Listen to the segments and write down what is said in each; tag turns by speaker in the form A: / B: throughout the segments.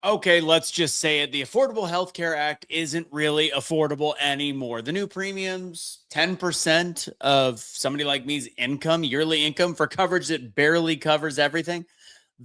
A: Okay, let's just say it. The Affordable Health Care Act isn't really affordable anymore. The new premiums, 10% of somebody like me's income, yearly income for coverage that barely covers everything.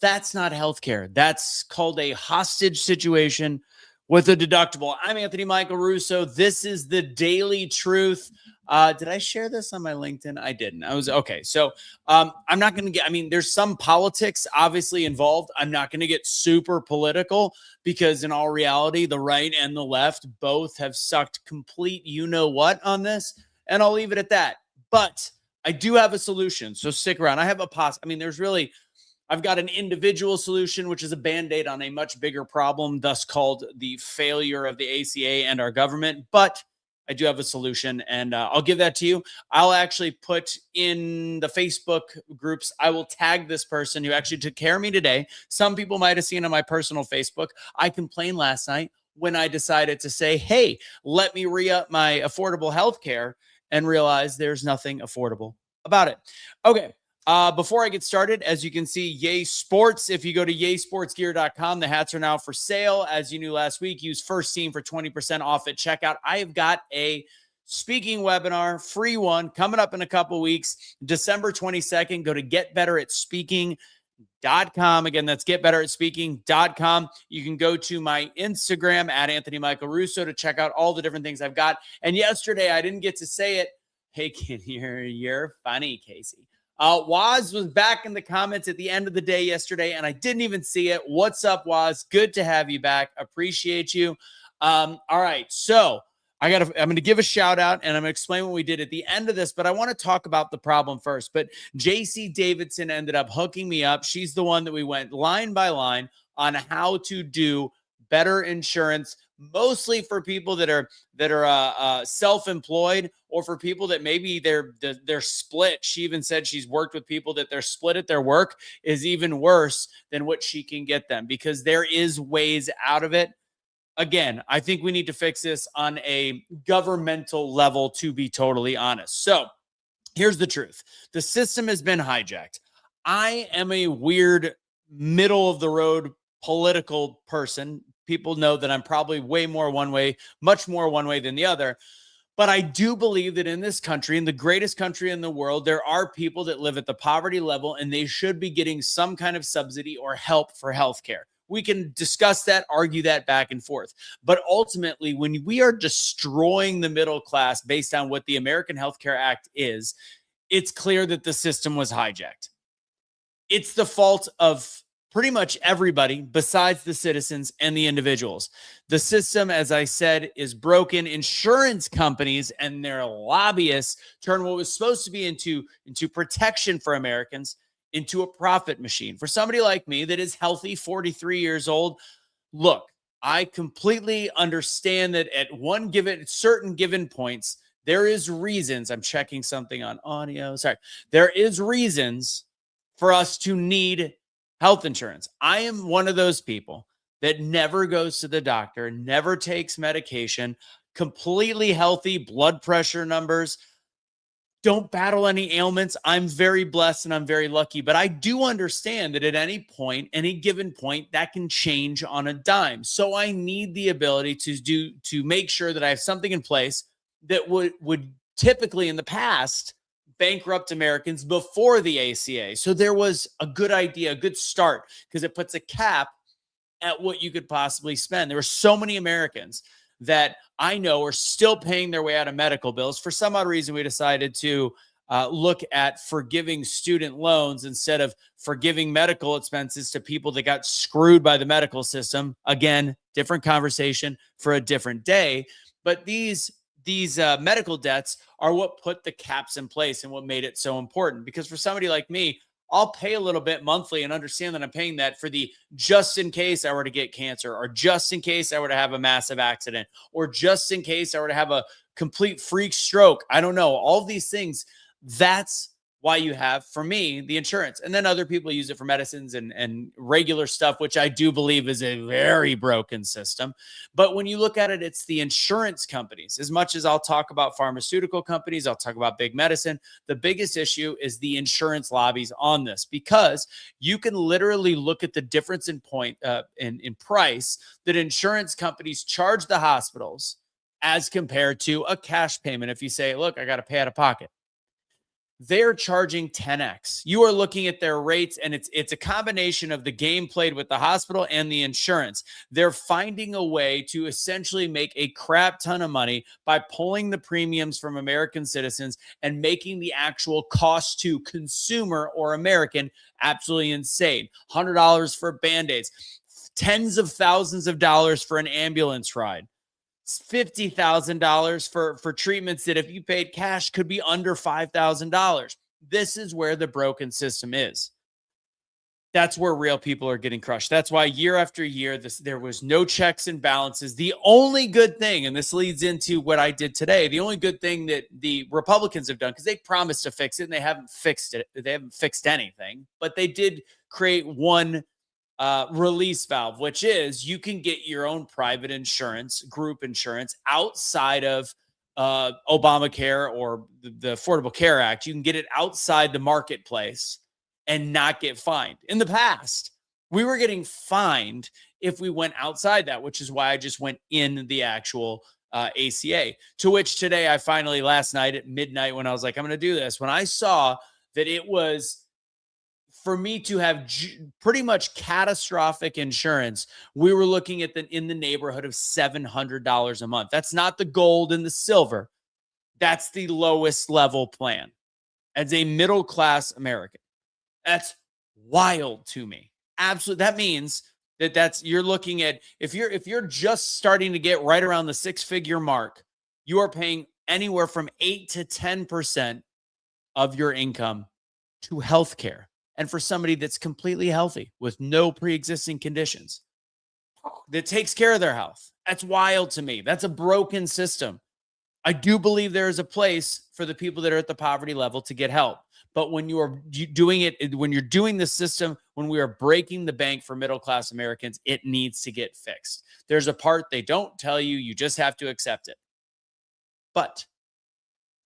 A: That's not healthcare. That's called a hostage situation with a deductible. I'm Anthony Michael Russo. This is the Daily Truth. Did I share this on my LinkedIn? I didn't. I was okay. So I'm not going to get, there's some politics obviously involved. I'm not going to get super political because in all reality, the right and the left both have sucked complete you know what on this. And I'll leave it at that. But I do have a solution. So stick around. I have a I've got an individual solution, which is a Band-Aid on a much bigger problem, thus called the failure of the ACA and our government. But I do have a solution, and I'll give that to you. I'll actually put in the Facebook groups, I will tag this person who actually took care of me today. Some people might have seen on my personal Facebook. I complained last night when I decided to say, hey, let me re-up my affordable health care, and realize there's nothing affordable about it. Okay. Before I get started, as you can see, Yay Sports. If you go to yaysportsgear.com, the hats are now for sale. As you knew last week, use First Team for 20% off at checkout. I have got a speaking webinar, free one, coming up in a couple weeks, December 22nd. Go to GetBetteratspeaking.com. Again, that's GetBetteratspeaking.com. You can go to my Instagram at Anthony Michael Russo to check out all the different things I've got. And yesterday, I didn't get to say it. Hey, kid, you're funny, Casey. Waz was back in the comments at the end of the day yesterday, and I didn't even see it. What's up, Waz? Good to have you back. Appreciate you. All right, so I'm going to give a shout out, and I'm going to explain what we did at the end of this, but I want to talk about the problem first. But Jaycie Davison ended up hooking me up. She's the one that we went line by line on how to do better insurance, mostly for people that are self-employed, or for people that maybe they're split. She even said she's worked with people that they're split at their work is even worse than what she can get them, because there is ways out of it. Again, I think we need to fix this on a governmental level, to be totally honest. So here's the truth. The system has been hijacked. I am a weird middle of the road political person. People know that I'm probably much more one way than the other. But I do believe that in this country, in the greatest country in the world, there are people that live at the poverty level, and they should be getting some kind of subsidy or help for healthcare. We can discuss that, argue that back and forth. But ultimately, when we are destroying the middle class based on what the American Health Care Act is, it's clear that the system was hijacked. It's the fault of pretty much everybody besides the citizens and the individuals. The system, as I said, is broken. Insurance companies and their lobbyists turn what was supposed to be into protection for Americans into a profit machine. For somebody like me that is healthy, 43 years old, look, I completely understand that at certain given points, there is reasons. I'm checking something on audio. Sorry. There is reasons for us to need health insurance. I am one of those people that never goes to the doctor, never takes medication, completely healthy, blood pressure numbers, don't battle any ailments. I'm very blessed and I'm very lucky, but I do understand that at any given point, that can change on a dime. So I need the ability to make sure that I have something in place that would typically in the past bankrupt Americans before the ACA. So there was a good idea, a good start, because it puts a cap at what you could possibly spend. There were so many Americans that I know are still paying their way out of medical bills. For some odd reason, we decided to look at forgiving student loans instead of forgiving medical expenses to people that got screwed by the medical system. Again, different conversation for a different day. But these medical debts are what put the caps in place and what made it so important. Because for somebody like me, I'll pay a little bit monthly and understand that I'm paying that for the just in case I were to get cancer, or just in case I were to have a massive accident, or just in case I were to have a complete freak stroke. I don't know. All of these things, that's why you have, for me, the insurance. And then other people use it for medicines and regular stuff, which I do believe is a very broken system. But when you look at it, it's the insurance companies. As much as I'll talk about pharmaceutical companies, I'll talk about big medicine, the biggest issue is the insurance lobbies on this, because you can literally look at the difference in in price that insurance companies charge the hospitals as compared to a cash payment. If you say, look, I got to pay out of pocket, they're charging 10x. You are looking at their rates, and it's a combination of the game played with the hospital and the insurance. They're finding a way to essentially make a crap ton of money by pulling the premiums from American citizens and making the actual cost to consumer or American absolutely insane. $100 for Band-Aids, tens of thousands of dollars for an ambulance ride. $50,000 for treatments that if you paid cash could be under $5,000. This is where the broken system is. That's where real people are getting crushed. That's why year after year, there was no checks and balances. The only good thing, and this leads into what I did today, the only good thing that the Republicans have done, because they promised to fix it and they haven't fixed it. They haven't fixed anything, but they did create one release valve, which is you can get your own private insurance, group insurance outside of Obamacare or the Affordable Care Act. You can get it outside the marketplace and not get fined. In the past, we were getting fined if we went outside that, which is why I just went in the actual ACA, to which today I finally, last night at midnight, when I was like, I'm going to do this, when I saw that it was for me to have pretty much catastrophic insurance, we were looking at in the neighborhood of $700 a month. That's not the gold and the silver. That's the lowest level plan as a middle-class American. That's wild to me. Absolutely. That means you're looking at, if you're just starting to get right around the six-figure mark, you are paying anywhere from 8 to 10% of your income to healthcare. And for somebody that's completely healthy with no pre-existing conditions that takes care of their health, that's wild to me. That's a broken system. I do believe there is a place for the people that are at the poverty level to get help. But when you are doing it, when you're doing the system, when we are breaking the bank for middle-class Americans, it needs to get fixed. There's a part they don't tell you. You just have to accept it. But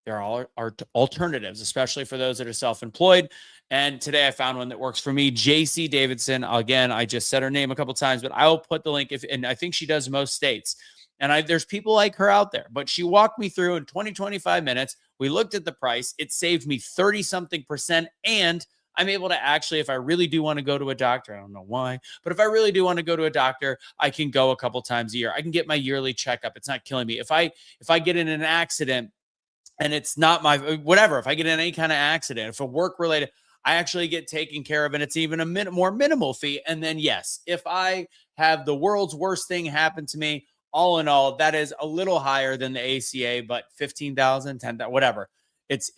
A: there are alternatives, especially for those that are self-employed. And today I found one that works for me. Jaycie Davison. Again, I just said her name a couple of times, but I will put the link. And I think she does most states. And there's people like her out there. But she walked me through in 25 minutes. We looked at the price. It saved me 30-something%. And I'm able to actually, if I really do want to go to a doctor, I don't know why, but if I really do want to go to a doctor, I can go a couple times a year. I can get my yearly checkup. It's not killing me. If I get in an accident, and it's not my, whatever, if I get in any kind of accident, if a work related, I actually get taken care of, and it's even a more minimal fee. And then, yes, if I have the world's worst thing happen to me, all in all, that is a little higher than the ACA, but 15,000, 10,000, whatever. It's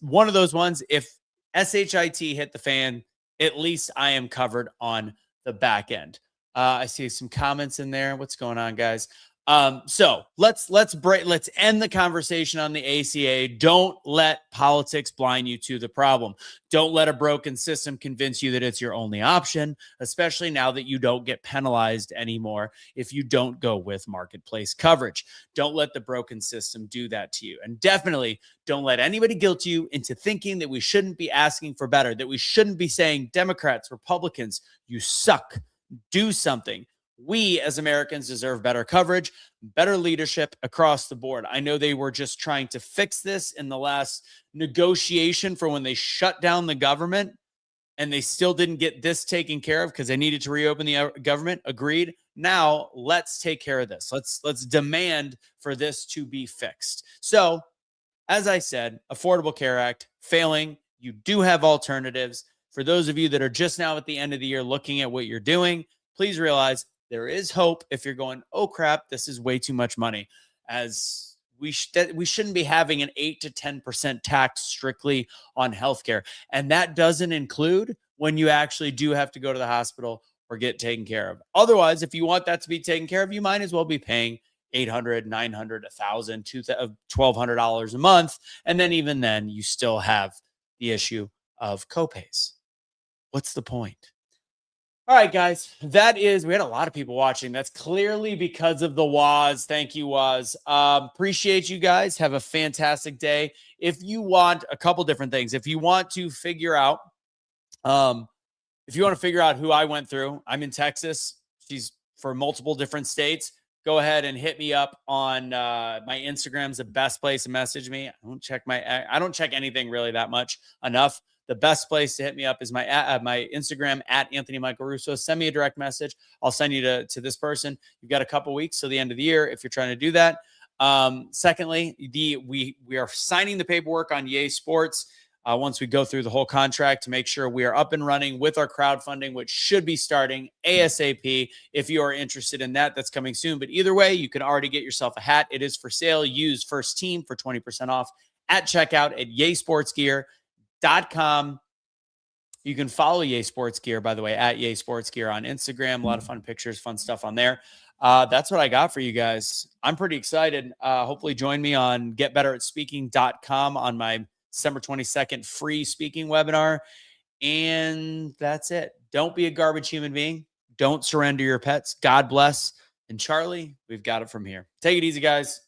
A: one of those ones. If SHIT hit the fan, at least I am covered on the back end. I see some comments in there. What's going on, guys? So let's end the conversation on the ACA. Don't let politics blind you to the problem. Don't let a broken system convince you that it's your only option, especially now that you don't get penalized anymore if you don't go with marketplace coverage. Don't let the broken system do that to you. And definitely don't let anybody guilt you into thinking that we shouldn't be asking for better, that we shouldn't be saying, Democrats, Republicans, you suck, do something. We as Americans deserve better coverage, better leadership across the board. I know they were just trying to fix this in the last negotiation for when they shut down the government, and they still didn't get this taken care of because they needed to reopen the government. Agreed. Now let's take care of this. Let's demand for this to be fixed. So, as I said, Affordable Care Act failing. You do have alternatives. For those of you that are just now at the end of the year looking at what you're doing, please realize there is hope if you're going, oh crap, this is way too much money. As we shouldn't be having an 8 to 10% tax strictly on healthcare. And that doesn't include when you actually do have to go to the hospital or get taken care of. Otherwise, if you want that to be taken care of, you might as well be paying $800, $900, $1,000, $1,200 a month. And then even then, you still have the issue of copays. What's the point? All right, guys, we had a lot of people watching. That's clearly because of the Waz. Thank you, Waz. Appreciate you guys. Have a fantastic day. If you want a couple different things, if you want to figure out, who I went through, I'm in Texas. She's for multiple different states. Go ahead and hit me up on my Instagram's the best place to message me. I don't check anything really that much enough. The best place to hit me up is my Instagram at Anthony Michael Russo. Send me a direct message. I'll send you to this person. You've got a couple weeks till the end of the year if you're trying to do that. Secondly, we are signing the paperwork on Yay Sports. Once we go through the whole contract to make sure we are up and running with our crowdfunding, which should be starting ASAP. If you are interested in that, that's coming soon. But either way, you can already get yourself a hat. It is for sale. Use First Team for 20% off at checkout at yaysportsgear.com. You can follow Yay Sports Gear, by the way, at Yay Sports Gear on Instagram. A lot of fun pictures, fun stuff on there. That's what I got for you guys. I'm pretty excited. Hopefully join me on GetBetteratspeaking.com on my December 22nd free speaking webinar. And that's it. Don't be a garbage human being. Don't surrender your pets. God bless. And Charlie, we've got it from here. Take it easy, guys.